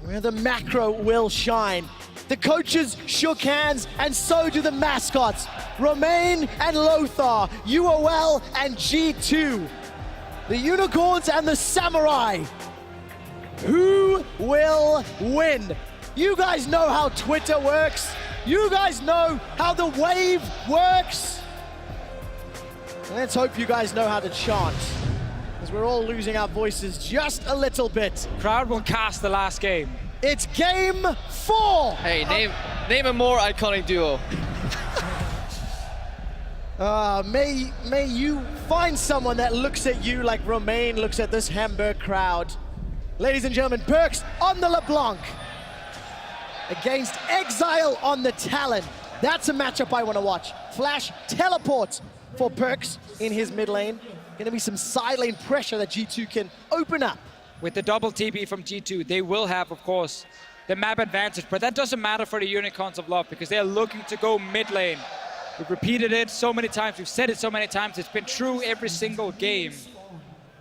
Where the macro will shine. The coaches shook hands, and so do the mascots. Romain and Lothar, UOL and G2. The Unicorns and the Samurai. Who will win? You guys know how Twitter works. You guys know how the wave works. Let's hope you guys know how to chant, because we're all losing our voices just a little bit. Crowd will cast the last game. It's game 4. Hey, name a more iconic duo. May you find someone that looks at you like Romain looks at this Hamburg crowd. Ladies and gentlemen, Perks on the LeBlanc against Exile on the Talon. That's a matchup I want to watch. Flash teleports for Perks in his mid lane. Going to be some side lane pressure that G2 can open up. With the double TP from G2, they will have, of course, the map advantage, but that doesn't matter for the Unicorns of Love because they're looking to go mid lane. We've repeated it so many times, we've said it so many times, it's been true every single game.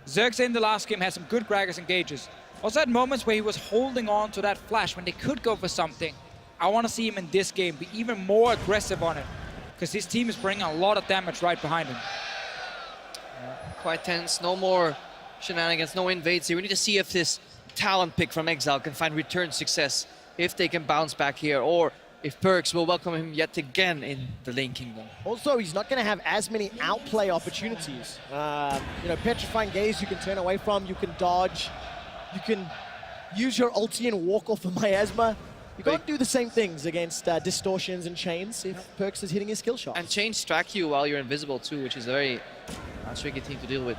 Xerxes in the last game had some good Gragas engages. Also had moments where he was holding on to that flash when they could go for something. I want to see him in this game be even more aggressive on it, because his team is bringing a lot of damage right behind him. Quite tense, no more shenanigans, no invades here. We need to see if this talent pick from Exile can find return success, if they can bounce back here, or if Perks will welcome him yet again in the lane kingdom. Also, he's not going to have as many outplay opportunities. You know, Petrifying Gaze you can turn away from, you can dodge, you can use your ulti and walk off of Miasma. You can't do the same things against distortions and chains if Perks is hitting his skill shots. And chains track you while you're invisible too, which is a very tricky thing to deal with.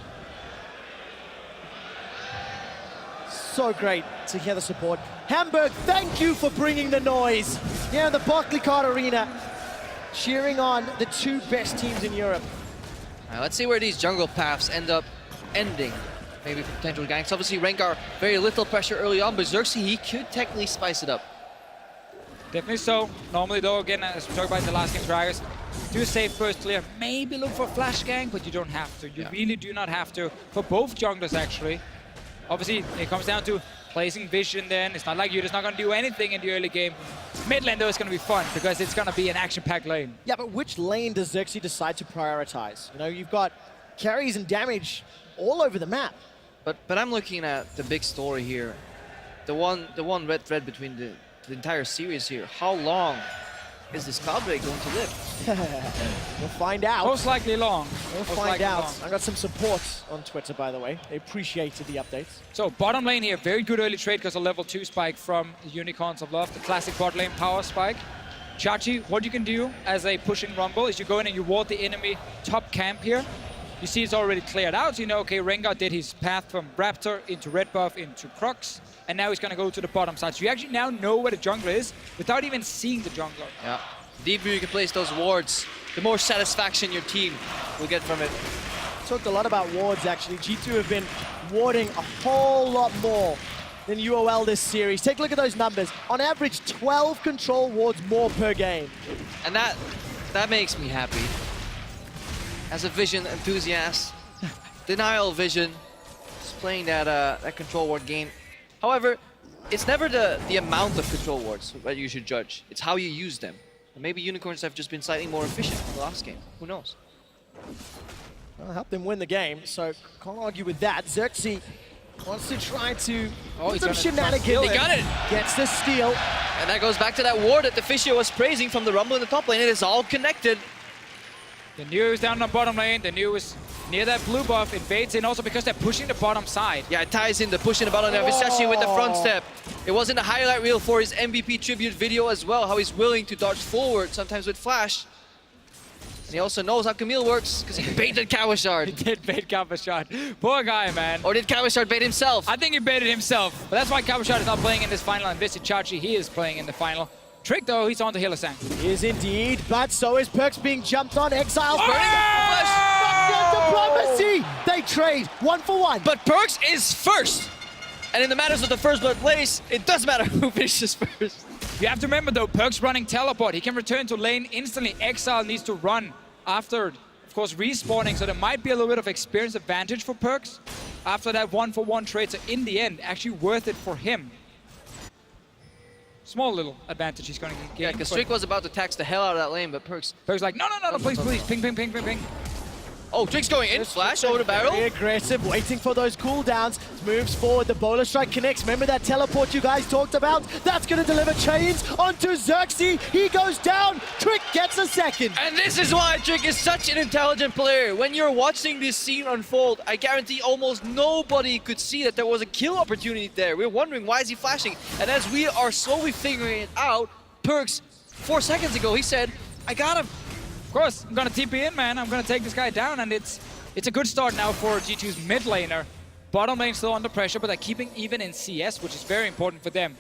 So great to hear the support. Hamburg, thank you for bringing the noise here in the Barclaycard Arena, cheering on the two best teams in Europe. Let's see where these jungle paths end up ending. Maybe for potential ganks. Obviously, Rengar, very little pressure early on, but Xerxes, he could technically spice it up. Definitely so. Normally though, again, as we talked about in the last game's Gragas, do save first clear, maybe look for flash gang, but you don't have to. You really do not have to. For both junglers, actually. Obviously, it comes down to placing vision then. It's not like you're just not going to do anything in the early game. Mid lane, though, is going to be fun because it's going to be an action-packed lane. Yeah, but which lane does Xerxes decide to prioritize? You know, you've got carries and damage all over the map. But I'm looking at the big story here. The one red thread between the entire series here. How long is this Cloudbreak going to live? We'll find out. Most likely long. We'll find out. I got some support on Twitter, by the way. They appreciated the updates. So bottom lane here, very good early trade because of level 2 spike from the Unicorns of Love, the classic bot lane power spike. Chachi, what you can do as a pushing rumble is you go in and you ward the enemy top camp here. You see it's already cleared out, so you know, okay, Rengar did his path from Raptor into Red Buff into Crux, and now he's going to go to the bottom side. So you actually now know where the jungler is without even seeing the jungler. Yeah. The deeper you can place those wards, the more satisfaction your team will get from it. Talked a lot about wards, actually. G2 have been warding a whole lot more than UOL this series. Take a look at those numbers. On average, 12 control wards more per game. And that makes me happy. As a Vision enthusiast, Denial Vision is playing that control ward game. However, it's never the amount of control wards that you should judge. It's how you use them. And maybe Unicorns have just been slightly more efficient in the last game. Who knows? Well, help them win the game, so can't argue with that. Xerxes wants to try to put some shenanigans. He got it! Gets the steal. And that goes back to that ward that the Fisher was praising from the Rumble in the top lane. It is all connected. They knew he was down on bottom lane, they knew he was near that blue buff, invades in also because they're pushing the bottom side. Yeah, it ties in the push in the bottom lane. Visachi with the front step. It was in the highlight reel for his MVP tribute video as well, how he's willing to dodge forward, sometimes with flash. And he also knows how Camille works, because he baited Kawashard. He did bait Kawashard. Poor guy, man. Or did Kawashard bait himself? I think he baited himself, but that's why Kawashard is not playing in this final, and Visachi, he is playing in the final. Trick though, he's on to Hillisang. He is indeed, but so is Perks being jumped on. Exile's burning Oh! diplomacy! They trade 1 for 1. But Perks is first! And in the matters of the first blood place, it doesn't matter who finishes first. You have to remember though, Perks running teleport. He can return to lane instantly. Exile needs to run after of course, respawning, so there might be a little bit of experience advantage for Perkz after that 1-for-1 trade. So in the end, actually worth it for him. Small little advantage he's going to get. Yeah, because Strick was about to tax the hell out of that lane, but Perkz like, no, please, ping, ping, ping, ping, ping. Oh, Drink's going in, flash over the barrel. Very aggressive, waiting for those cooldowns. Moves forward, the bowler strike connects. Remember that teleport you guys talked about? That's going to deliver chains onto Xerxes. He goes down, Trick gets a second. And this is why Trick is such an intelligent player. When you're watching this scene unfold, I guarantee almost nobody could see that there was a kill opportunity there. We're wondering, why is he flashing? And as we are slowly figuring it out, Perkz, 4 seconds ago, he said, I got him. Of course, I'm gonna TP in, man. I'm gonna take this guy down, and it's a good start now for G2's mid laner. Bottom lane still under pressure, but they're keeping even in CS, which is very important for them.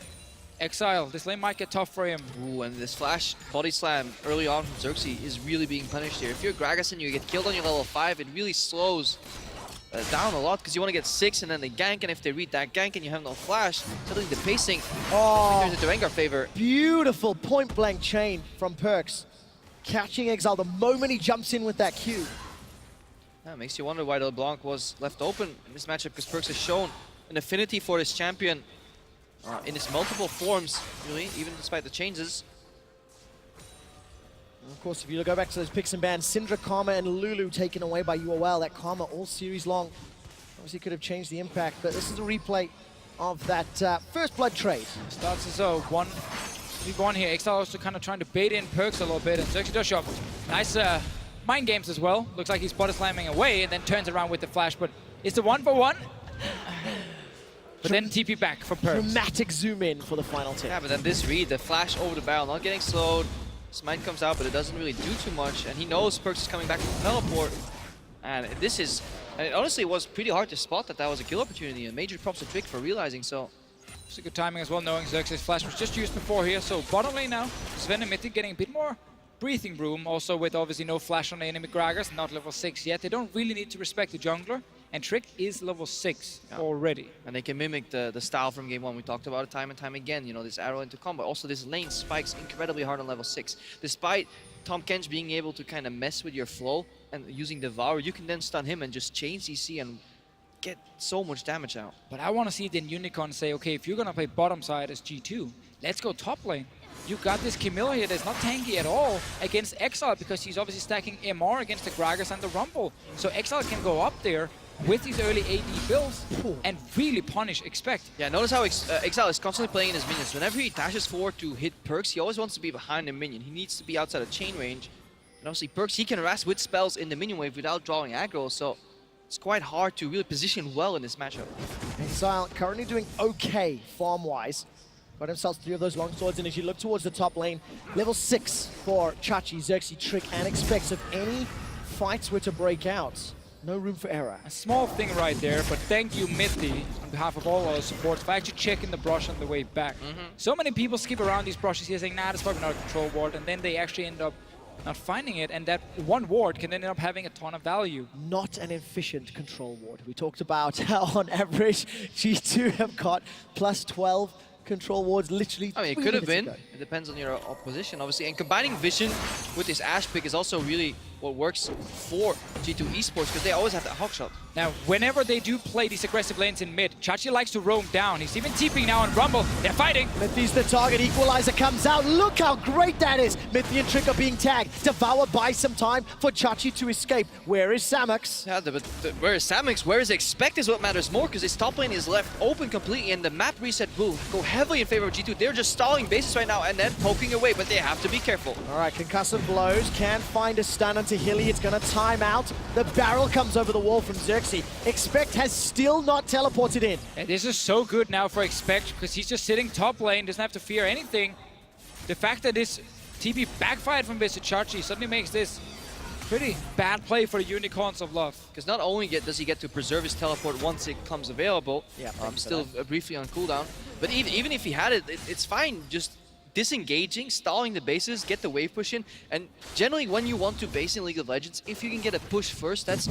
Exile, this lane might get tough for him. Ooh, and this flash body slam early on from Xerxes is really being punished here. If you're Gragas and you get killed on your level 5, it really slows down a lot, because you want to get 6 and then they gank, and if they read that gank and you have no flash, suddenly the pacing turns into Rengar favor. Beautiful point-blank chain from Perkz. Catching Exile the moment he jumps in with that Q. That makes you wonder why the LeBlanc was left open in this matchup, because Perkz has shown an affinity for this champion in its multiple forms, really, even despite the changes. And of course, if you go back to those picks and bans, Syndra, Karma, and Lulu taken away by UOL. That Karma all series long. Obviously could have changed the impact, but this is a replay of that first blood trade. Starts as a 1v1 here. Exile also kind of trying to bait in Perkz a little bit, and Xerxes does show up. Nice mind games as well. Looks like he's body slamming away and then turns around with the flash, but it's the 1-for-1. But then TP back for Perkz. Dramatic zoom in for the final tip. Yeah, but then this read, the flash over the barrel, not getting slowed. Smite comes out, but it doesn't really do too much, and he knows Perkz is coming back from the teleport. And this is, and it honestly was pretty hard to spot that was a kill opportunity, and major props to Trick for realizing so. It's a good timing as well, knowing Xerxes' flash was just used before here. So bottom lane now, Sven and Mythic getting a bit more breathing room, also with obviously no flash on the enemy Gragas, not level 6 yet. They don't really need to respect the jungler, and Trick is level 6 already. And they can mimic the style from game 1. We talked about it time and time again, you know, this arrow into combo. Also, this lane spikes incredibly hard on level 6. Despite Tahm Kench being able to kind of mess with your flow and using Devour, you can then stun him and just chain CC and get so much damage out. But I want to see then Unicorn say, okay, if you're going to play bottom side as G2, let's go top lane. You got this Camilla here that's not tanky at all against Exile, because he's obviously stacking MR against the Gragas and the Rumble. So Exile can go up there with these early AD builds and really punish Expect. Yeah, notice how Exile is constantly playing in his minions. Whenever he dashes forward to hit Perkz, he always wants to be behind the minion. He needs to be outside of chain range. And obviously Perkz, he can harass with spells in the minion wave without drawing aggro, so it's quite hard to really position well in this matchup. Exile currently doing okay farm-wise. Got himself 3 of those long swords, and as you look towards the top lane, level 6 for Chachi, Xerxes, Trick, and Expect. If any fights were to break out, no room for error. A small thing right there, but thank you, Mithy, on behalf of all our supports, for actually checking the brush on the way back. So many people skip around these brushes here saying, nah, that's probably not a control ward, and then they actually end up not finding it, and that one ward can end up having a ton of value. Not an efficient control ward. We talked about how on average G2 have got plus 12 control wards literally. I mean, it could have been. It depends on your opposition, obviously. And combining Vision with this Ashe pick is also really what works for G2 Esports, because they always have that hawk shot. Now, whenever they do play these aggressive lanes in mid, Chachi likes to roam down. He's even TPing now on Rumble. They're fighting. Mithy's the target. Equalizer comes out. Look how great that is. Mithy and Trick are being tagged. Devour buys some time for Chachi to escape. Where is Samux? Yeah, but where is Samux? Where is Expect is what matters more, because his top lane is left open completely, and the map reset will go heavily in favor of G2. They're just stalling bases right now and then poking away, but they have to be careful. All right, concussive blows. Can find a stun onto Hilly. It's going to time out. The barrel comes over the wall from Xerxes. Expect has still not teleported in. And this is so good now for Expect, because he's just sitting top lane, doesn't have to fear anything. The fact that this TP backfired from Chachi suddenly makes this pretty bad play for the Unicorns of Love. Because not only does he get to preserve his teleport once it comes available, still briefly on cooldown, but even if he had it, it's fine. Just disengaging, stalling the bases, get the wave push in, and generally when you want to base in League of Legends, if you can get a push first, that's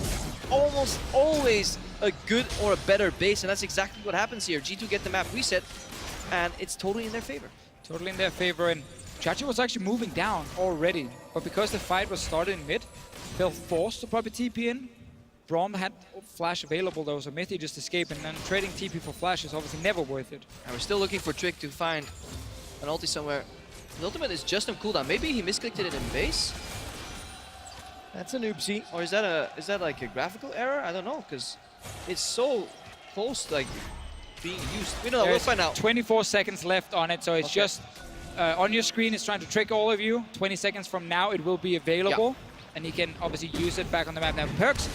almost always a good or a better base, and that's exactly what happens here. G2 get the map reset, and it's totally in their favor. Totally in their favor, and Chachi was actually moving down already, but because the fight was started in mid, felt forced to probably TP in. Braum had flash available though, so Mithy just escaped, and then trading TP for flash is obviously never worth it. And we're still looking for Trick to find an ulti somewhere. The ultimate is just on cooldown. Maybe he misclicked it in base? That's an oopsie. Or is that like a graphical error? I don't know, because it's so close to like being used. We don't know, we'll There's find out. 24 seconds left on it, so it's just on your screen. It's trying to trick all of you. 20 seconds from now, it will be available, and you can obviously use it back on the map. Now, Perks,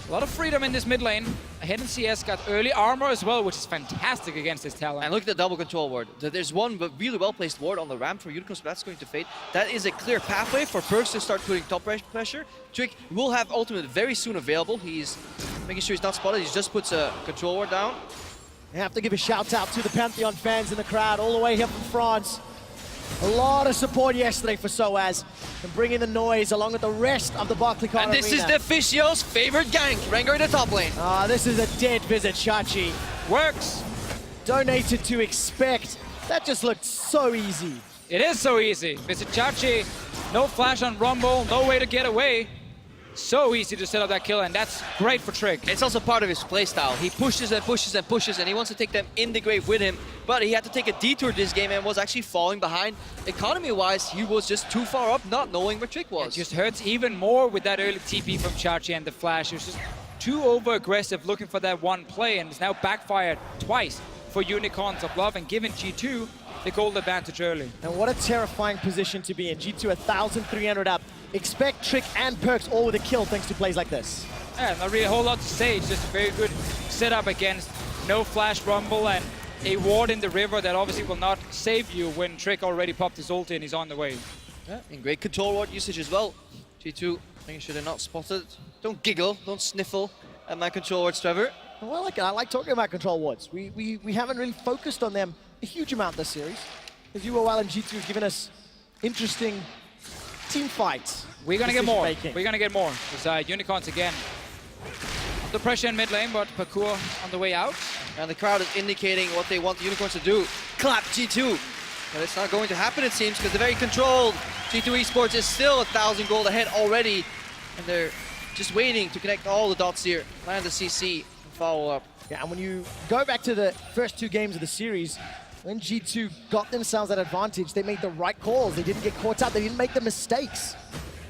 a lot of freedom in this mid lane. Hidden CS got early armor as well, which is fantastic against this talent. And look at the double control ward. There's one really well-placed ward on the ramp for Unicorns, but that's going to fade. That is a clear pathway for Perks to start putting top pressure. Trick will have ultimate very soon available. He's making sure he's not spotted. He just puts a control ward down. I have to give a shout out to the Pantheon fans in the crowd all the way here from France. A lot of support yesterday for Soaz and bringing the noise along with the rest of the Barclaycard And this Arena. is the Physio's favorite gank, Rengar in the top lane. This is a dead visit, Chachi. Works. Donated to expect. That just looked so easy. It is so easy. Visit Chachi, no flash on Rumble, no way to get away. So easy to set up that kill, and that's great for Trick. It's also part of his playstyle. He pushes and pushes and pushes, and he wants to take them in the grave with him. But he had to take a detour this game and was actually falling behind. Economy-wise, he was just too far up, not knowing where Trick was. It just hurts even more with that early TP from Chachi and the flash. It was just too over-aggressive looking for that one play, and it's now backfired twice for Unicorns of Love and given G2 the gold advantage early. And what a terrifying position to be in. G2 1,300 up. Expect Trick and Perks all with a kill thanks to plays like this. Yeah, not really a whole lot to say. It's just a very good setup against no flash Rumble and a ward in the river that obviously will not save you when Trick already popped his ult and he's on the way. Yeah, and great control ward usage as well. G2 making sure they're not spotted. Don't giggle, don't sniffle at my control wards, Trevor. Well, I like talking about control wards. We haven't really focused on them a huge amount this series, because UOL and G2 have given us interesting team fights. We're gonna get more. Decision-making. We're gonna get more. Because Unicorns again. The pressure in mid lane, but parkour on the way out. And the crowd is indicating what they want the Unicorns to do. Clap G2. But it's not going to happen, it seems, because they're very controlled. G2 Esports is still 1,000 gold ahead already. And they're just waiting to connect all the dots here. Land the CC and follow up. Yeah, and when you go back to the first two games of the series, when G2 got themselves that advantage, they made the right calls. They didn't get caught out. They didn't make the mistakes.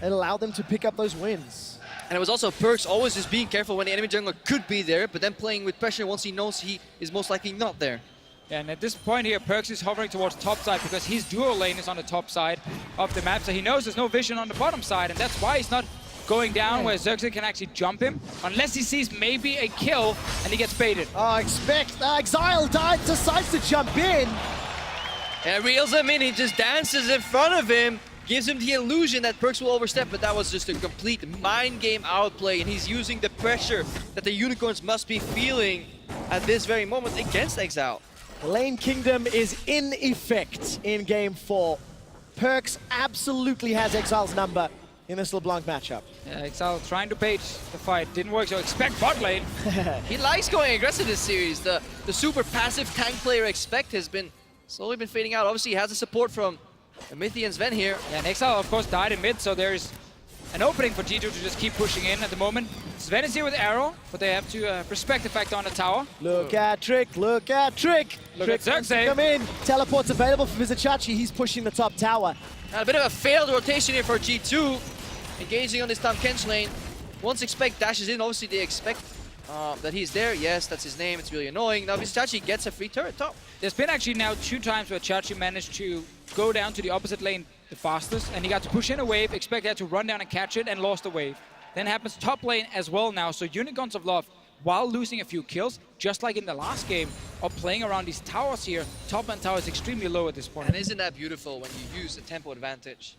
It allowed them to pick up those wins. And it was also Perks always just being careful when the enemy jungler could be there, but then playing with pressure once he knows he is most likely not there. And at this point here, Perks is hovering towards top side because his duo lane is on the top side of the map, so he knows there's no vision on the bottom side, and that's why he's not going down where Xerxes can actually jump him, unless he sees maybe a kill and he gets baited. Exile decides to jump in. And reels him in, he just dances in front of him, gives him the illusion that Perks will overstep, but that was just a complete mind game outplay, and he's using the pressure that the Unicorns must be feeling at this very moment against Exile. Lane Kingdom is in effect in game 4. Perks absolutely has Exile's number in this LeBlanc matchup. Yeah, Exile trying to bait the fight, didn't work, so expect bot lane. He likes going aggressive this series. The super passive tank player Expect has been slowly been fading out. Obviously he has the support from Mithy and Sven here. Yeah, and Exile of course died in mid, so there's an opening for G2 to just keep pushing in at the moment. Sven is here with Arrow, but they have to respect the fact on the tower. Look at Trick, look at Trick. Look Trick at Xerxes. come in, teleport's available for Vizicachi, he's pushing the top tower. And a bit of a failed rotation here for G2. Engaging on this Tahm Kench lane. Once Expect dashes in, obviously they expect that he's there. Yes, that's his name, it's really annoying. Now Vizicachi gets a free turret top. There's been actually now 2 times where Chachi managed to go down to the opposite lane the fastest, and he got to push in a wave, Expect had to run down and catch it, and lost the wave. Then happens top lane as well now, so Unicorns of Love, while losing a few kills, just like in the last game, are playing around these towers here. Top lane tower is extremely low at this point. And isn't that beautiful when you use the tempo advantage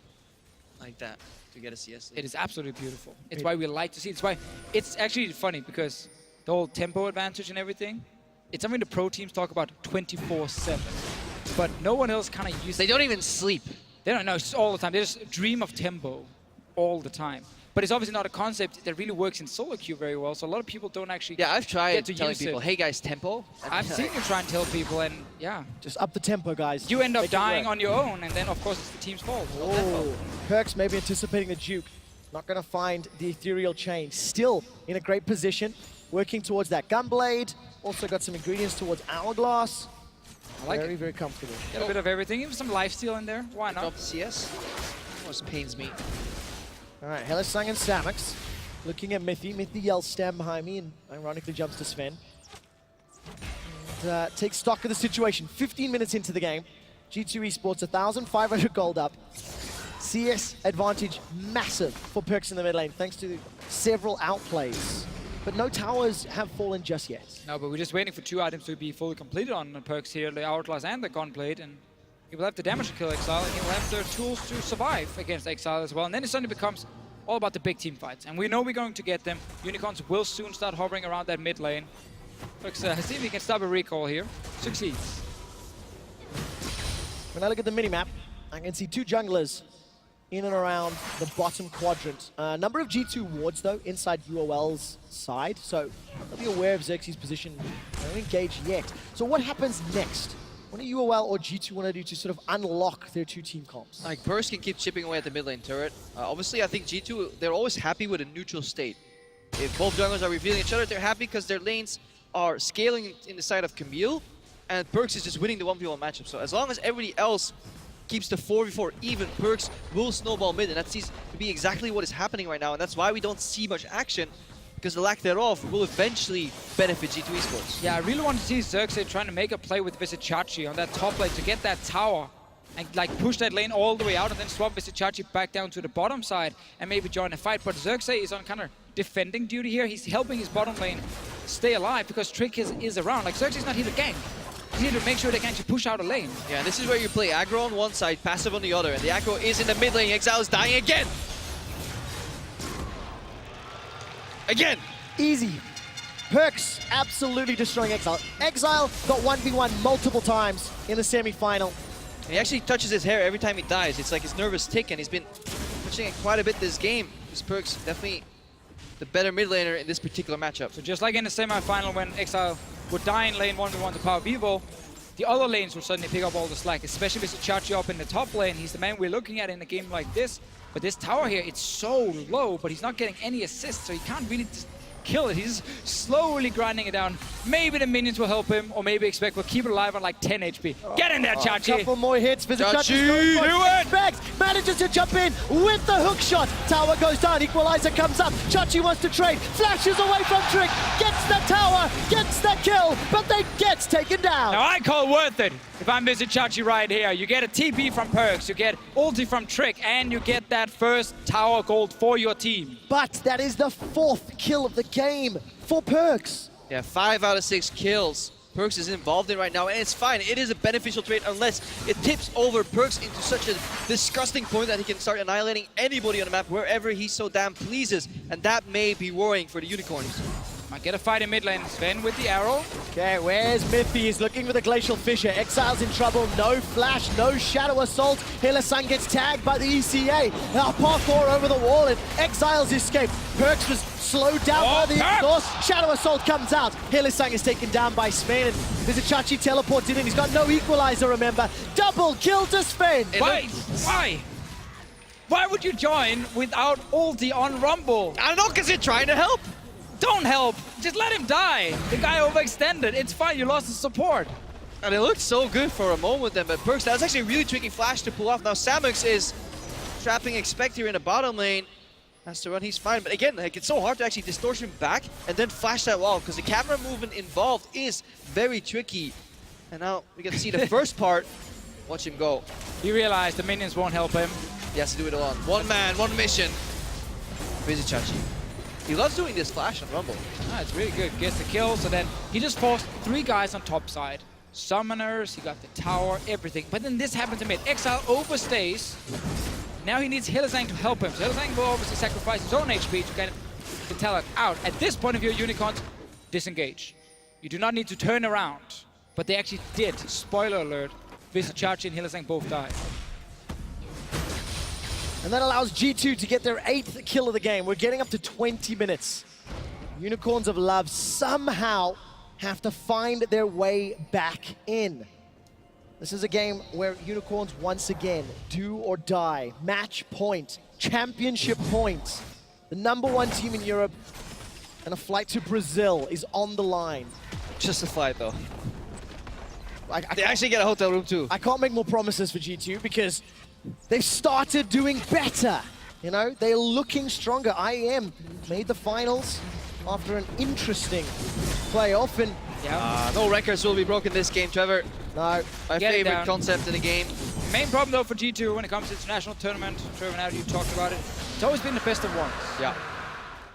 like that to get a CS lead? It is absolutely beautiful. It's why we like to see it. It's why it's actually funny, because the whole tempo advantage and everything, it's something the pro teams talk about 24/7. But no one else kind of uses it. They don't even sleep. They don't know, it's all the time. They just dream of tempo all the time. But it's obviously not a concept that really works in solo queue very well, so a lot of people don't actually Yeah, I've tried get to telling use people, it. hey guys, tempo. I've seen you try and tell people, and yeah, Just up the tempo, guys. you end up Make it dying work. on your own, and then of course it's the team's fault. Oh, Perks maybe anticipating the juke. Not going to find the ethereal chain. Still in a great position, working towards that gunblade. Also got some ingredients towards hourglass. I like very, it. very comfortable. Get a bit of everything, even some lifesteal in there. Why not? Drop CS. Almost pains me. All right, Hylissang and Samux looking at Mithy. Mithy yells stand behind me and ironically jumps to Sven. And, takes stock of the situation. 15 minutes into the game. G2 Esports 1,500 gold up. CS advantage massive for Perks in the mid lane thanks to several outplays. But no towers have fallen just yet. No, but we're just waiting for 2 items to be fully completed on Perks here, the Hourglass and the Gunblade, and he will have the damage to kill Exile, and he will have the tools to survive against Exile as well. And then it suddenly becomes all about the big team fights. And we know we're going to get them. Unicorns will soon start hovering around that mid lane. Perks, see if he can stop a recall here. Succeeds. When I look at the minimap, I can see 2 junglers in and around the bottom quadrant. Number of G2 wards, though, inside UOL's side, so they'll be aware of Xerxes' position. They don't engage yet. So what happens next? What do UOL or G2 want to do to sort of unlock their 2 team comps? Like, Burst can keep chipping away at the mid lane turret. Obviously, I think G2, they're always happy with a neutral state. If both junglers are revealing each other, they're happy because their lanes are scaling in the side of Camille, and Perks is just winning the 1v1 matchup. So as long as everybody else keeps the 4v4 even, Perks will snowball mid, and that seems to be exactly what is happening right now, and that's why we don't see much action, because the lack thereof will eventually benefit G2 Esports. Yeah, I really want to see Xerxes trying to make a play with Visichachi on that top lane to get that tower and like push that lane all the way out and then swap Visichachi back down to the bottom side and maybe join a fight. But Xerxes is on kind of defending duty here. He's helping his bottom lane stay alive because Trick is around. Like, Xerxes is not here to gank. He's here to make sure they can actually push out a lane. Yeah, this is where you play aggro on one side, passive on the other, and the aggro is in the mid lane. Exile is dying again! Again! Easy. Perks absolutely destroying Exile. Exile got 1v1 multiple times in the semi-final. And he actually touches his hair every time he dies. It's like his nervous tick, and he's been touching it quite a bit this game. This Perks definitely the better mid laner in this particular matchup. So just like in the semi-final when Exile would die in lane 1v1 to Power Vivo, the other lanes will suddenly pick up all the slack, especially with Chachi up in the top lane. He's the man we're looking at in a game like this. But this tower here, it's so low, but he's not getting any assists, so he can't really kill it. He's slowly grinding it down. Maybe the minions will help him, or maybe Expect will keep it alive on like 10 HP. Get in there, Chachi! Couple more hits. Chachi, do it! Specs manages to jump in with the hook shot. Tower goes down. Equalizer comes up. Chachi wants to trade. Flashes away from Trick. Gets the tower. Gets the kill. But then gets taken down. Now I call worth it if I'm Visichachi right here. You get a TP from Perks, you get ulti from Trick, and you get that first tower gold for your team. But that is the 4th kill of the game for Perks. Yeah, 5 out of 6 kills Perks is involved in right now, and it's fine. It is a beneficial trade unless it tips over Perks into such a disgusting point that he can start annihilating anybody on the map wherever he so damn pleases, and that may be worrying for the Unicorns. Might get a fight in mid lane. Sven with the arrow. Okay, where's Mithy? He's looking for the Glacial Fissure. Exile's in trouble. No flash, no Shadow Assault. Hylissang gets tagged by the ECA. Now parkour over the wall and Exile's escape. Perks was slowed down by the exhaust. Shadow Assault comes out. Hylissang is taken down by Sven, and Visichachi teleports in. He's got no equalizer, remember. Double kill to Sven. Why? Why? Why would you join without ulti on Rumble? I don't know, because you're trying to help. Don't help. Just let him die. The guy overextended. It's fine. You lost the support. And it looked so good for a moment then, but Perks, that was actually a really tricky flash to pull off. Now Samux is trapping Expect here in the bottom lane. Has to run, he's fine. But again, like, it's so hard to actually distortion back and then flash that wall, because the camera movement involved is very tricky. And now we can see the first part. Watch him go. He realized the minions won't help him. He has to do it alone. One man, one mission. Visichachi. He loves doing this flash on Rumble. Ah, it's really good. Gets the kill, so then he just forced 3 guys on top side. Summoners, he got the tower, everything. But then this happens to mid. Exile overstays. Now he needs Hylissang to help him. So Hylissang will obviously sacrifice his own HP to get the talent out. At this point of view, Unicorns, disengage. You do not need to turn around. But they actually did. Spoiler alert. Visichachi and Hylissang both died. And that allows G2 to get their 8th kill of the game. We're getting up to 20 minutes. Unicorns of Love somehow have to find their way back in. This is a game where Unicorns once again do or die. Match point, championship points. The #1 team in Europe and a flight to Brazil is on the line. Just a flight, though. They They actually get a hotel room, too. I can't make more promises for G2 because they've started doing better. You know, they're looking stronger. IEM made the finals after an interesting playoff, and No records will be broken this game, Trevor. no, My Get it favorite down. concept in the game. Main problem though for G2 when it comes to international tournament, Trevor, now you talked about it, it's always been the best of ones. Yeah.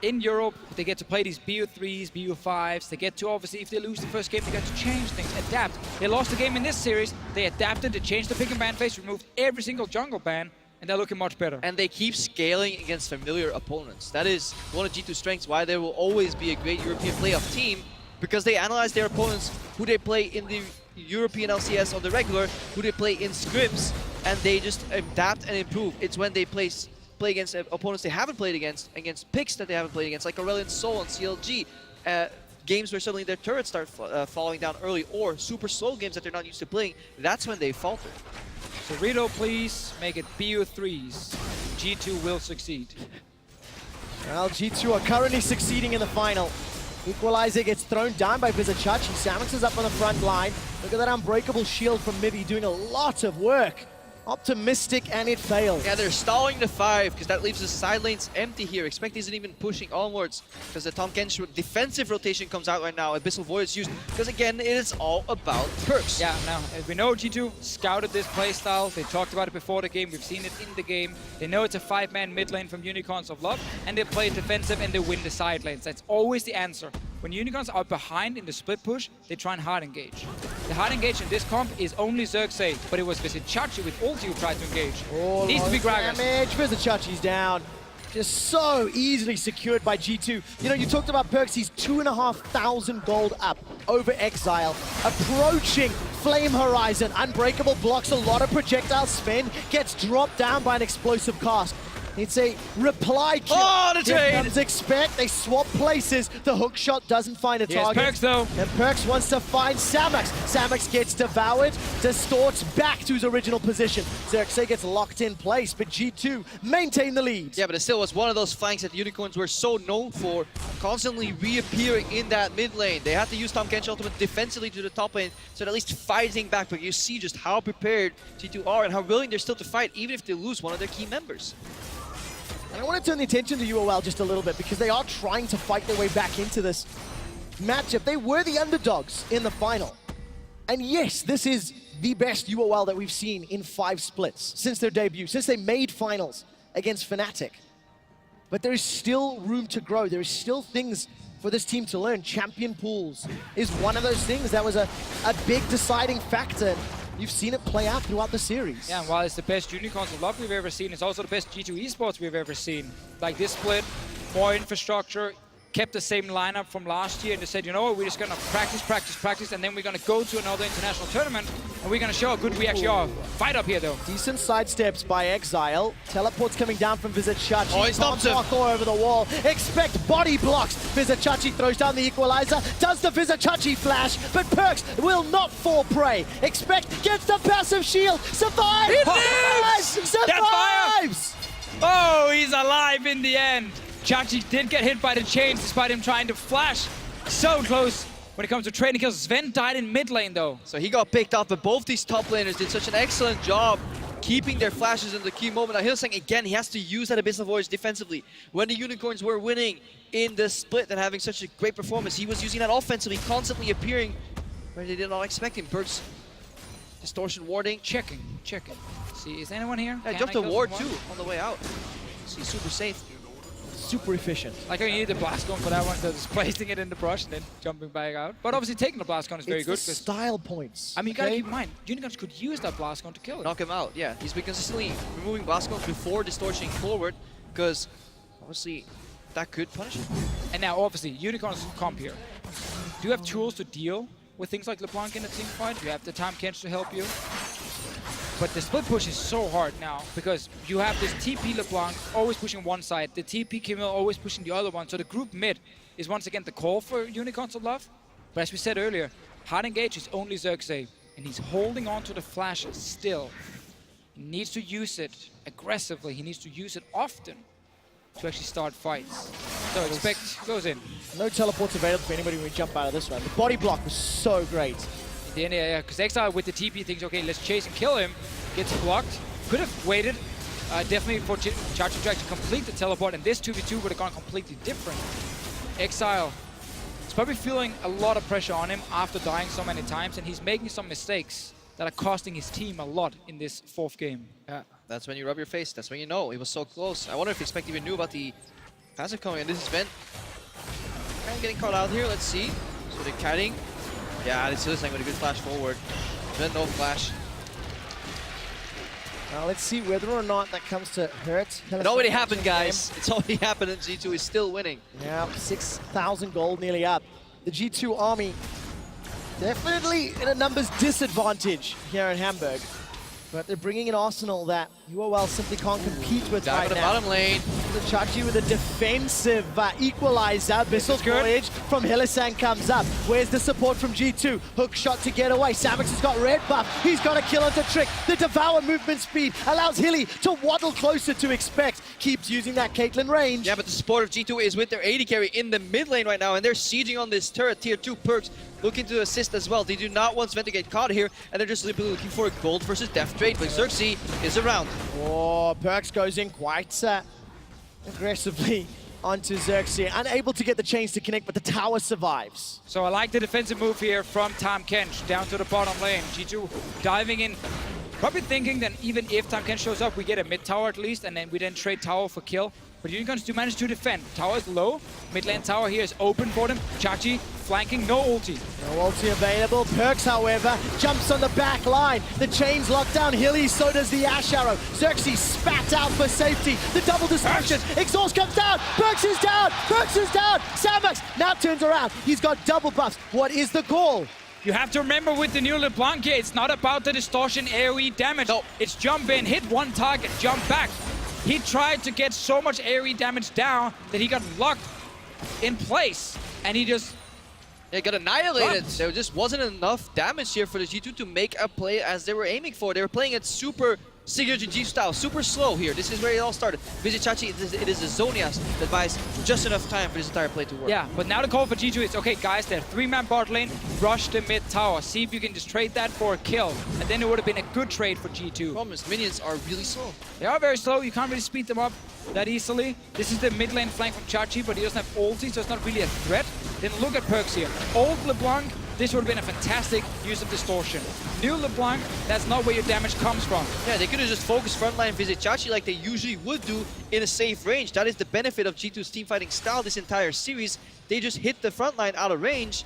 In Europe, they get to play these BO3s, BO5s. They get to, obviously, if they lose the first game, they get to change things, adapt. They lost the game in this series. They adapted, they changed the pick and ban phase, removed every single jungle ban, and they're looking much better. And they keep scaling against familiar opponents. That is one of G2's strengths, why they will always be a great European playoff team, because they analyze their opponents, who they play in the European LCS on the regular, who they play in scrims, and they just adapt and improve. It's when they play against opponents they haven't played against picks that they haven't played against, like Aurelion Sol and CLG, games where suddenly their turrets start falling down early, or super slow games that they're not used to playing. That's when they falter. So Rito, please make it BO3s. G2 will succeed. well, G2 are currently succeeding in the final. Equalizer gets thrown down by Vizicachi. Samux is up on the front line. Look at that unbreakable shield from Mibby doing a lot of work. Optimistic, and it fails. Yeah, they're stalling the 5 because that leaves the side lanes empty here. Expect isn't even pushing onwards because the Tahm Kench defensive rotation comes out right now. Abyssal Void is used because, again, it is all about perks. Yeah, now, as we know, G2 scouted this playstyle. They talked about it before the game. We've seen it in the game. They know it's a 5-man mid lane from Unicorns of Love, and they play defensive and they win the side lanes. That's always the answer. When Unicorns are behind in the split push, they try and hard engage. The hard engage in this comp is only Xerxes, but it was Vizicachi with ulti who tried to engage. Oh, Needs to be Gragas. damage. Vizicachi's down. Just so easily secured by G2. You know, you talked about perks. He's 2,500 gold up over Exile. Approaching Flame Horizon. Unbreakable blocks a lot of projectile spin. Gets dropped down by an explosive cast. It's a reply kill. Oh, the Here trade! comes Expect. They swap places. The hook shot doesn't find a Here's target. Perks, though. And Perks wants to find Samux. Samux gets devoured, distorts back to his original position. Xerxes gets locked in place, but G2 maintain the lead. Yeah, but it still was one of those flanks that Unicorns were so known for, constantly reappearing in that mid lane. They had to use Tahm Kench ultimate defensively to the top lane, so at least fighting back. But you see just how prepared G2 are and how willing they're still to fight, even if they lose one of their key members. And I want to turn the attention to UOL just a little bit because they are trying to fight their way back into this matchup. They were the underdogs in the final. And yes, this is the best UOL that we've seen in 5 splits since their debut, since they made finals against Fnatic. But there is still room to grow. There is still things for this team to learn. Champion pools is one of those things that was a big deciding factor. You've seen it play out throughout the series. Yeah, and while it's the best Unicorns of Love we've ever seen, it's also the best G2 esports we've ever seen. Like this split, more infrastructure, kept the same lineup from last year, and they said, you know what, we're just gonna practice, and then we're gonna go to another international tournament, and we're gonna show how good we actually are. Fight up here, though. Decent sidesteps by Exile. Teleports coming down from Vizicachi. Oh, he stops him. Parkour over the wall. Expect body blocks. Vizicachi throws down the equalizer. Does the Vizicachi flash, but Perks will not fall prey. Expect gets the passive shield. Survives! He lives! Survives! Oh, he's alive in the end. Chachi did get hit by the chains despite him trying to flash. So close when it comes to trading kills. Sven died in mid lane though. So he got picked up, but both these top laners did such an excellent job keeping their flashes in the key moment. Now Hillsang, again, he has to use that Abyssal Voice defensively. When the Unicorns were winning in the split and having such a great performance, he was using that offensively, constantly appearing where they did not expect him. Perks, distortion warding. Checking. See, is anyone here? Yeah, Can dropped I a kill ward someone? too on the way out. So he's super safe. Super efficient. Like how you need the blast gun for that one, so just placing it in the brush and then jumping back out. But obviously taking the blast gun is very It's good. the 'Cause, style points. I mean, you gotta okay? keep in mind, Unicorns could use that blast gun to kill him. Knock him out, yeah. He's been consistently removing blast guns before distorting forward, because obviously that could punish him. And now, obviously, Unicorns comp here. Do you have tools to deal with things like LeBlanc in a team fight? Do you have the Tahm Kench to help you? But the split push is so hard now because you have this TP LeBlanc always pushing one side, the TP Kimmel always pushing the other one. So the group mid is once again the call for Unicorns of Love. But as we said earlier, hard engage is only Xerxes. and he's holding on to the flash still. He needs to use it aggressively. He needs to use it often to actually start fights. So expect goes in. No teleports available for anybody when we jump out of this one. The body block was so great. Yeah, because Exile with the TP thinks, okay, let's chase and kill him. Gets blocked. Could have waited. Definitely for Chachi to actually complete the teleport, and this 2v2 would have gone completely different. Exile is probably feeling a lot of pressure on him after dying so many times, and he's making some mistakes that are costing his team a lot in this 4th game. Yeah, that's when you rub your face. That's when you know it was so close. I wonder if Expect even knew about the passive coming, and this is Vent. Kind of getting caught out here. Let's see. So they're kiting. Yeah, this is like with a good flash forward. Vent no flash. Now let's see whether or not that comes to hurt. It already happened, guys. It's already happened, and G2 is still winning. Yeah, 6,000 gold nearly up. The G2 army definitely in a numbers disadvantage here in Hamburg. But they're bringing an arsenal that UOL simply can't compete with Down right to the now. bottom lane. Chachi with a defensive equalizer. Missile voyage from Hylissang comes up. Where's the support from G2? Hook shot to get away. Samix has got red buff. He's got a kill onto Trick. The Devour movement speed allows Hilly to waddle closer to Expect. Keeps using that Caitlyn range. Yeah, but the support of G2 is with their AD carry in the mid lane right now, and they're sieging on this turret. Tier 2 Perks looking to assist as well. They do not want Sven to get caught here, and they're just simply looking for a gold versus death trade, but Xerxes is around. Oh, Perks goes in quite aggressively onto Xerxes. Unable to get the chains to connect, but the tower survives. So I like the defensive move here from Tam Kench down to the bottom lane. G2 diving in, probably thinking that even if Tam Kench shows up, we get a mid tower at least, and then we then trade tower for kill. But Unicorns do manage to defend. Tower is low. Mid lane tower here is open for them. Chachi flanking, no ulti. No ulti available. Perks, however, jumps on the back line. The chains lock down Hilly, so does the Ash Arrow. Xerxes spat out for safety. The double destruction. Exhaust comes down. Perks is down. Perks is down. Samax now turns around. He's got double buffs. What is the call? You have to remember with the new LeBlanc here, it's not about the distortion AoE damage. No. It's jump in, hit one target, jump back. He tried to get so much AoE damage down that he got locked in place, and he just... They got annihilated. There just wasn't enough damage here for the G2 to make a play as they were aiming for. They were playing it super signature G style, super slow here. This is where it all started. Visit Chachi, it is the Zonias that buys just enough time for this entire play to work. Yeah, but now the call for G2 is, okay guys, they're 3-man bot lane, rush the mid tower, see if you can just trade that for a kill, and then it would have been a good trade for G2. Problem is, minions are really slow. They are very slow, you can't really speed them up that easily. This is the mid lane flank from Chachi, but he doesn't have ulti, so it's not really a threat. Then look at Perks here. Old LeBlanc, this would have been a fantastic use of distortion. New LeBlanc, that's not where your damage comes from. Yeah, they could have just focused frontline Visit Chachi like they usually would do in a safe range. That is the benefit of G2's teamfighting style this entire series. They just hit the frontline out of range,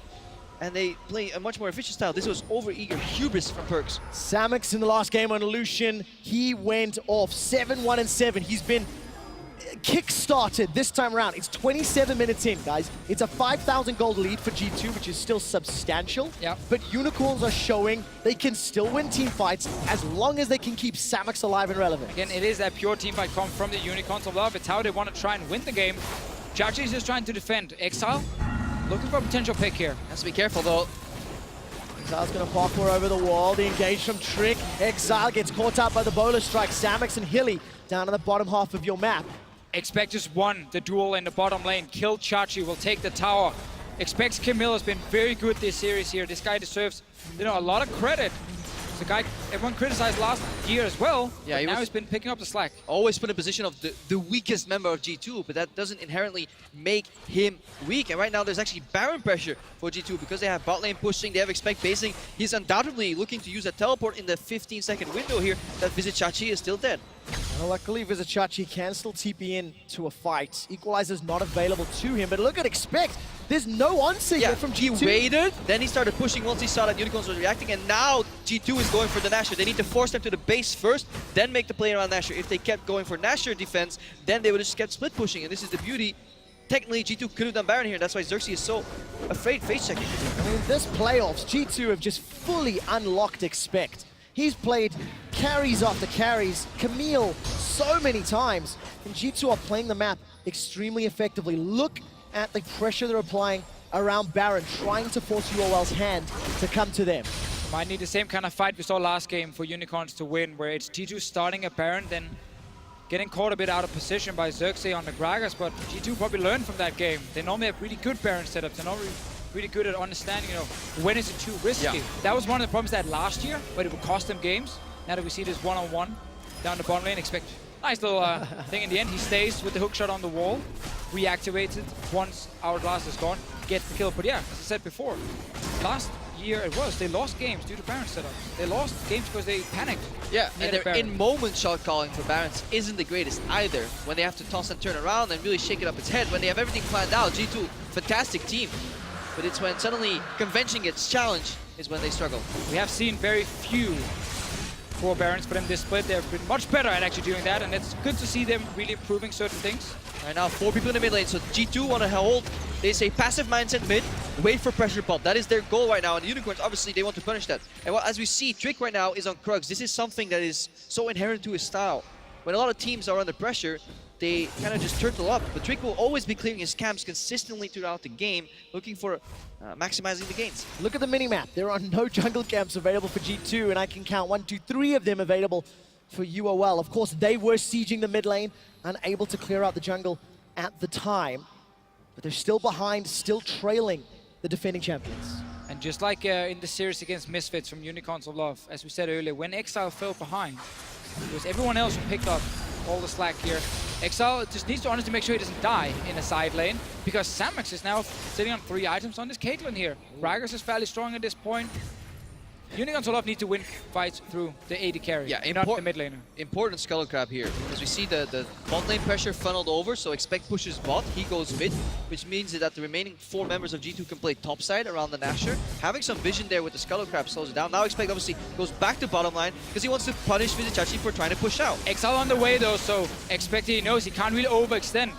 and they play a much more efficient style. This was over-eager hubris from Perks. Samix in the last game on Lucian, he went off 7-1-7. He's been kick-started this time around. It's 27 minutes in, guys. It's a 5,000 gold lead for G2, which is still substantial. Yep. But Unicorns are showing they can still win team fights as long as they can keep Samix alive and relevant. Again, it is that pure team fight come from the Unicorns of Love. It's how they want to try and win the game. Chachi is just trying to defend. Exile, looking for a potential pick here. Has to be careful though. Exile's gonna parkour over the wall. The engage from Trick. Exile gets caught up by the bowler strike. Samix and Hilly down on the bottom half of your map. Expect just won the duel in the bottom lane. Kill Chachi, will take the tower. Expects Camille has been very good this series here. This guy deserves, a lot of credit. It's a guy everyone criticized last year as well. Yeah, now he's been picking up the slack. Always put in position of the weakest member of G2, but that doesn't inherently make him weak. And right now there's actually Baron pressure for G2 because they have bot lane pushing, they have Expect basing. He's undoubtedly looking to use a teleport in the 15-second window here that Visit Chachi is still dead. Well, luckily, Vizichachi can still TP in to a fight. Equalizer's not available to him, but look at Expect. There's no answer here from G2. He waited, then he started pushing once he saw that Unicorns was reacting, and now G2 is going for the Nasher. They need to force them to the base first, then make the play around Nasher. If they kept going for Nasher defense, then they would have just kept split pushing, and this is the beauty. Technically, G2 could have done Baron here. That's why Xerxes is so afraid face checking. I mean, this playoffs, G2 have just fully unlocked Expect. He's played carries after carries, Camille so many times, and G2 are playing the map extremely effectively. Look at the pressure they're applying around Baron, trying to force UOL's hand to come to them. Might need the same kind of fight we saw last game for Unicorns to win, where it's G2 starting a Baron, then getting caught a bit out of position by Xerxes on the Gragas, but G2 probably learned from that game. They normally have really good Baron setups. They're normally really good at understanding, when is it too risky. Yeah. That was one of the problems they had last year, but it would cost them games. Now that we see this one-on-one down the bottom lane, expect nice little thing in the end. He stays with the hook shot on the wall, reactivates it once Hourglass is gone, gets the kill. But yeah, as I said before, last year they lost games due to Baron setups. They lost games because they panicked. Yeah, near and the their Baron. in-moment shot calling for Barons isn't the greatest either. When they have to toss and turn around and really shake it up its head, when they have everything planned out, G2, fantastic team. But it's when suddenly convention gets challenged is when they struggle. We have seen very few poor Barons for them this split. They've been much better at actually doing that, and it's good to see them really improving certain things. Right now, 4 people in the mid lane, so G2 want to hold. They say passive mindset mid, wait for pressure pop. That is their goal right now, and the Unicorns, obviously, they want to punish that. And as we see, Trick right now is on Krugs. This is something that is so inherent to his style. When a lot of teams are under pressure, they kind of just turtle up. But Trick will always be clearing his camps consistently throughout the game, looking for maximizing the gains. Look at the minimap. There are no jungle camps available for G2, and I can count 1, 2, 3 of them available for UOL. Of course, they were sieging the mid lane, unable to clear out the jungle at the time. But they're still behind, still trailing the defending champions. And just like in the series against Misfits from Unicorns of Love, as we said earlier, when Exile fell behind, it was everyone else who picked up all the slack here. Exile just needs to honestly make sure he doesn't die in a side lane, because Samex is now sitting on 3 items on this Caitlyn here. Gragas is fairly strong at this point. Unicorns of Love need to win fights through the AD carry, not the mid laner. Important Skull Crab here, because we see the bot lane pressure funneled over, so Expect pushes bot, he goes mid, which means that the remaining 4 members of G2 can play topside around the Nashor. Having some vision there with the Skull Crab slows it down. Now Expect obviously goes back to bottom line, because he wants to punish Vizicachi for trying to push out. Exile on the way though, so Expect he knows he can't really overextend.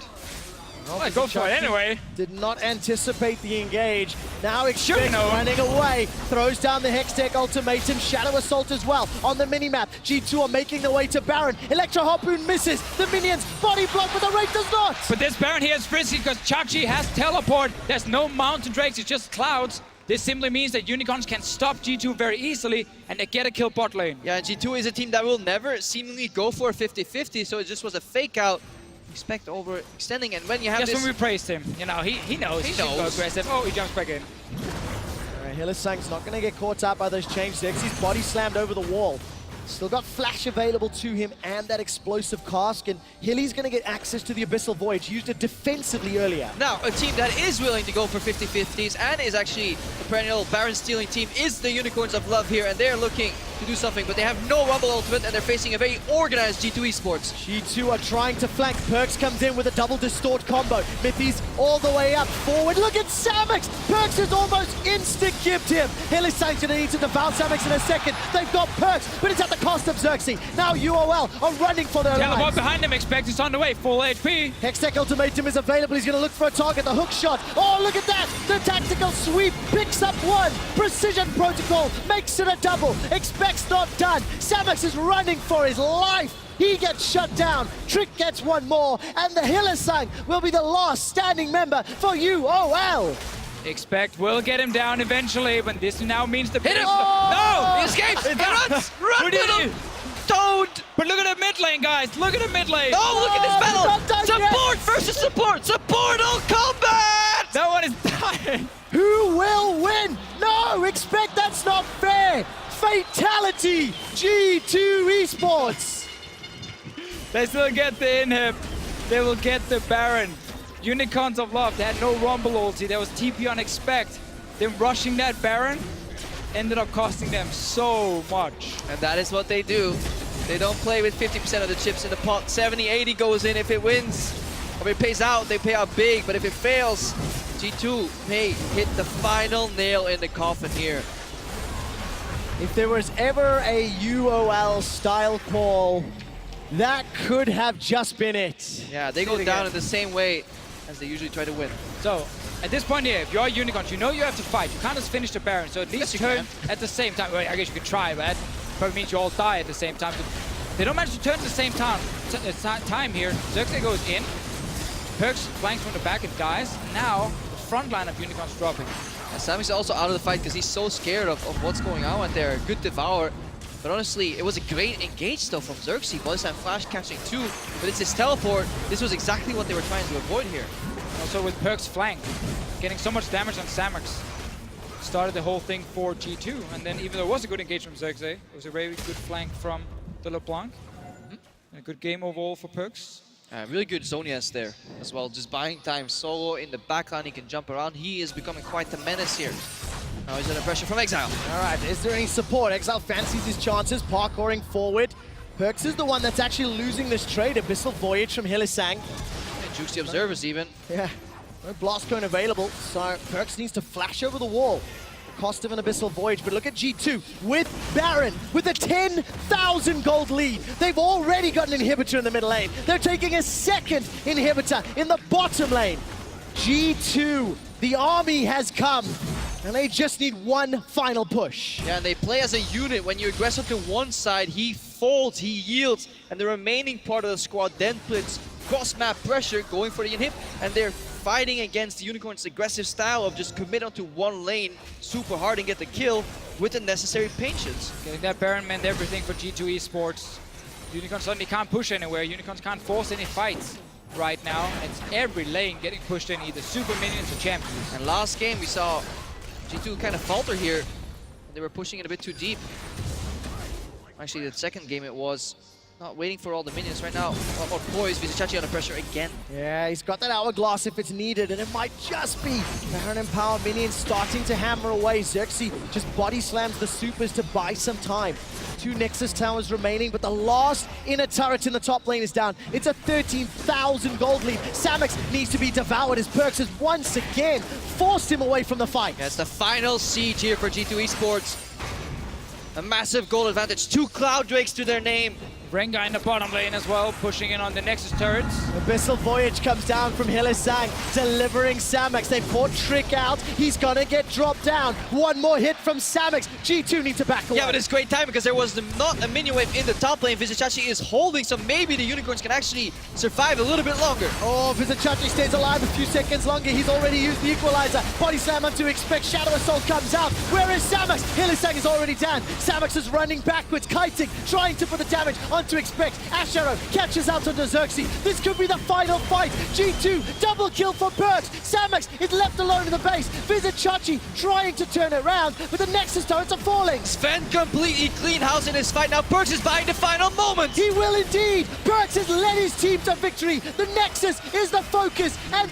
Well, go for it anyway. Did not anticipate the engage. Now Expect know. running away. Throws down the Hextech ultimatum. Shadow Assault as well on the minimap. G2 are making their way to Baron. Electro Harpoon misses. The minions body block, but the Wraith does not. But this Baron here is frisky because Chachi has teleport. There's no mountain drakes, it's just clouds. This simply means that Unicorns can stop G2 very easily and they get a kill bot lane. Yeah, and G2 is a team that will never seemingly go for a 50-50, so it just was a fake out. Expect overextending, and when you have Just this... when we praised him, he knows. He should go knows. aggressive. Oh, he jumps back in. All right, Hylissang's not going to get caught out by those chains. Xerxes body slammed over the wall. Still got flash available to him and that explosive cask, and Hilly's going to get access to the Abyssal Voyage. Used it defensively earlier. Now, a team that is willing to go for 50-50s and is actually the perennial Baron stealing team is the Unicorns of Love here, and they're looking to do something, but they have no Rumble ultimate and they're facing a very organized G2 Esports. G2 are trying to flank. Perks comes in with a double distort combo. Mithy's all the way up forward. Look at Samex! Perks has almost insta-kipped him. Hylissang's going to need to devour Samex in a second. They've got Perks, but it's at the cost of Xerxes. Now UOL are running for their Teleport lives. behind him, Expect is on the way, full HP. Hextech ultimatum is available. He's going to look for a target. The hook shot. Oh, look at that! The tactical sweep picks up 1. Precision protocol makes it a double. Expect's not done. Samex is running for his life. He gets shut down. Trick gets 1 more, and the Hylissang will be the last standing member for UOL. Expect will get him down eventually, but this now means the Hit him! No! He escapes! He runs! Run, did little! Don't! But look at the mid lane, guys! Look at the mid lane! Oh, look at this he's not battle! done yet. Support versus support! Support on combat! That one is dying! Who will win? No, Expect that's not fair. Fatality, G2 Esports. They still get the inhib. They will get the Baron. Unicorns of Love, they had no Rumble ulti. There was TP on Expect. Them rushing that Baron ended up costing them so much. And that is what they do. They don't play with 50% of the chips in the pot. 70-80 goes in if it wins. Or if it pays out, they pay out big. But if it fails, G2 may hit the final nail in the coffin here. If there was ever a UOL style call, that could have just been it. Yeah, they go down in the same way as they usually try to win. So, at this point here, if you're Unicorns, you know you have to fight. You can't just finish the Baron, so at least Yes, you turn can. at the same time. Well, I guess you could try, but that probably means you all die at the same time. But they don't manage to turn at the same time here. Xerxes goes in. Perks flanks from the back and dies. Now, the front line of Unicorns dropping. And Sammy's also out of the fight because he's so scared of what's going on out there. Good devour. But honestly, it was a great engage though from Xerxes. Body Slam Flash catching 2, but it's his teleport. This was exactly what they were trying to avoid here. Also with Perk's flank, getting so much damage on Samex. Started the whole thing for G2, and then even though it was a good engage from Xerxes, it was a very good flank from the LeBlanc. And a good game overall for Perks. Really good Zonias there as well, just buying time. Solo in the backline, he can jump around. He is becoming quite the menace here. Now he's under pressure from Exile. All right, is there any support? Exile fancies his chances, parkouring forward. Perks is the one that's actually losing this trade. Abyssal Voyage from Hillisang. And jukes the Observers even. Yeah, no blast cone available, so Perks needs to flash over the wall. Cost of an Abyssal Voyage, but look at G2 with Baron with a 10,000 gold lead. They've already got an inhibitor in the middle lane. They're taking a second inhibitor in the bottom lane. G2, the army has come, and they just need one final push. Yeah, and they play as a unit. When you aggress onto one side, he folds, he yields, and the remaining part of the squad then splits cross-map pressure, going for the inhib, and they're fighting against the Unicorn's aggressive style of just commit onto one lane super hard and get the kill with the necessary patience. Getting that Baron meant everything for G2 Esports. Unicorns suddenly can't push anywhere. Unicorns can't force any fights right now. It's every lane getting pushed in, either super minions or champions. And last game we saw G2 kind of falter here. They were pushing it a bit too deep. Actually, the second game it was not waiting for all the minions right now. A lot more poise. Vizichachi under pressure again. Yeah, he's got that hourglass if it's needed, and it might just be Baron and Power minions starting to hammer away. Xerxes just body slams the supers to buy some time. 2 Nexus towers remaining, but the last inner turret in the top lane is down. It's a 13,000 gold lead. Samex needs to be devoured as Perks has once again forced him away from the fight. Yeah, it's the final siege here for G2 Esports. A massive gold advantage. 2 Cloud Drakes to their name. Rengar in the bottom lane as well, pushing in on the Nexus turrets. Abyssal Voyage comes down from Hillisang, delivering Samex. They fought Trick out. He's gonna get dropped down. One more hit from Samex. G2 need to back away. Yeah, but it's great time because there was not a minion wave in the top lane. Vizichachi is holding, so maybe the Unicorns can actually survive a little bit longer. Oh, Vizichachi stays alive a few seconds longer. He's already used the equalizer. Body slam onto Expect. Shadow Assault comes out. Where is Samex? Hillisang is already down. Samex is running backwards, kiting, trying to put the damage onto Expect. Ash Arrow catches out onto Xerxes. This could be the final fight. G2, double kill for Perks. Samex is left alone in the base. Vizichachi trying to turn it around, but the Nexus turrets are falling. Sven completely clean house in his fight. Now Perks is buying the final moment. He will indeed. Perks has led his team to victory. The Nexus is the focus, and